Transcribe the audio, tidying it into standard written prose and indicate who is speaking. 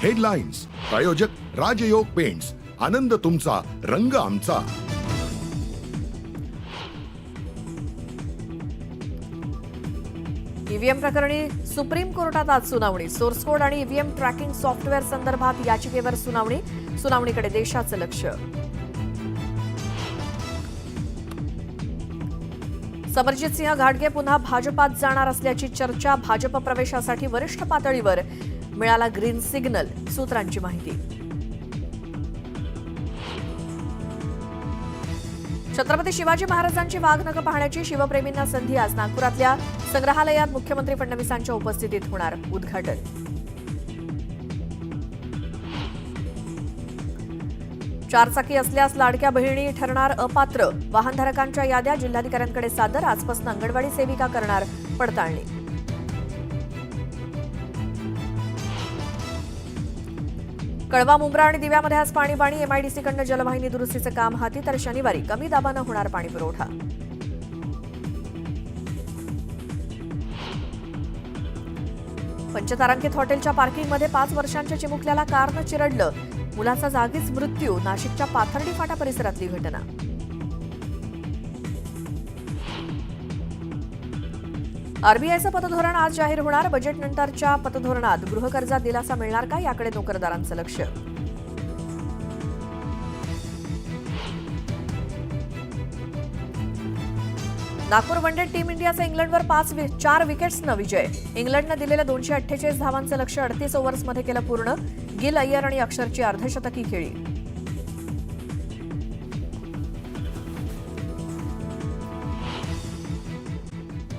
Speaker 1: Headlines प्रायोजक राजयोग paints, आनंद तुमचा, रंग आमचा.
Speaker 2: ईव्हीएम प्रकरणी सुप्रीम कोर्टात आज सुनावणी. सोर्स कोड आणि ईव्हीएम ट्रॅकिंग सॉफ्टवेअर संदर्भात याचिकेवर सुनावणी. सुनावणीकडे देशाचं लक्ष. समरजित सिंह घाटगे पुन्हा भाजपात जाणार असल्याची चर्चा. भाजप प्रवेशासाठी वरिष्ठ पातळीवर मिळाला ग्रीन सिग्नल, सूत्रांची माहिती. छत्रपती शिवाजी महाराजांची वाघनखं पाहण्याची शिवप्रेमींना संधी. आज नागपुरातल्या संग्रहालयात मुख्यमंत्री फडणवीसांच्या उपस्थितीत होणार उद्घाटन. चारचाकी असल्यास लाडक्या बहिणी ठरणार अपात्र. वाहनधारकांच्या याद्या जिल्हाधिकाऱ्यांकडे सादर. आजपासून अंगणवाडी सेविका करणार पडताळणी. कळवा, मुंब्रा आणि दिव्यामध्ये आज पाणी. एमआयडीसीकडनं जलवाहिनी दुरुस्तीचं काम हाती, तर शनिवारी कमी दाबानं होणार पाणी पुरवठा. पंचतारांकित हॉटेलच्या पार्किंगमध्ये 5 वर्षांच्या चिमुकल्याला कारनं चिरडलं. मुलाचा जागीच मृत्यू. नाशिकच्या पाथर्डी फाटा परिसरातली घटना. आरबीआयचं पतधोरण आज जाहीर होणार. बजेटनंतरच्या पतधोरणात गृहकर्जात दिलासा मिळणार का, याकडे नोकरदारांचं लक्ष. नागपूर वनडे टीम इंडियाचा इंग्लंडवर 4 विकेट्सनं विजय. इंग्लंडनं दिलेल्या 248 धावांचं लक्ष्य 38 ओव्हर्समध्ये केलं पूर्ण. गिल, अय्यर आणि अक्षरची अर्धशतकी खेळी.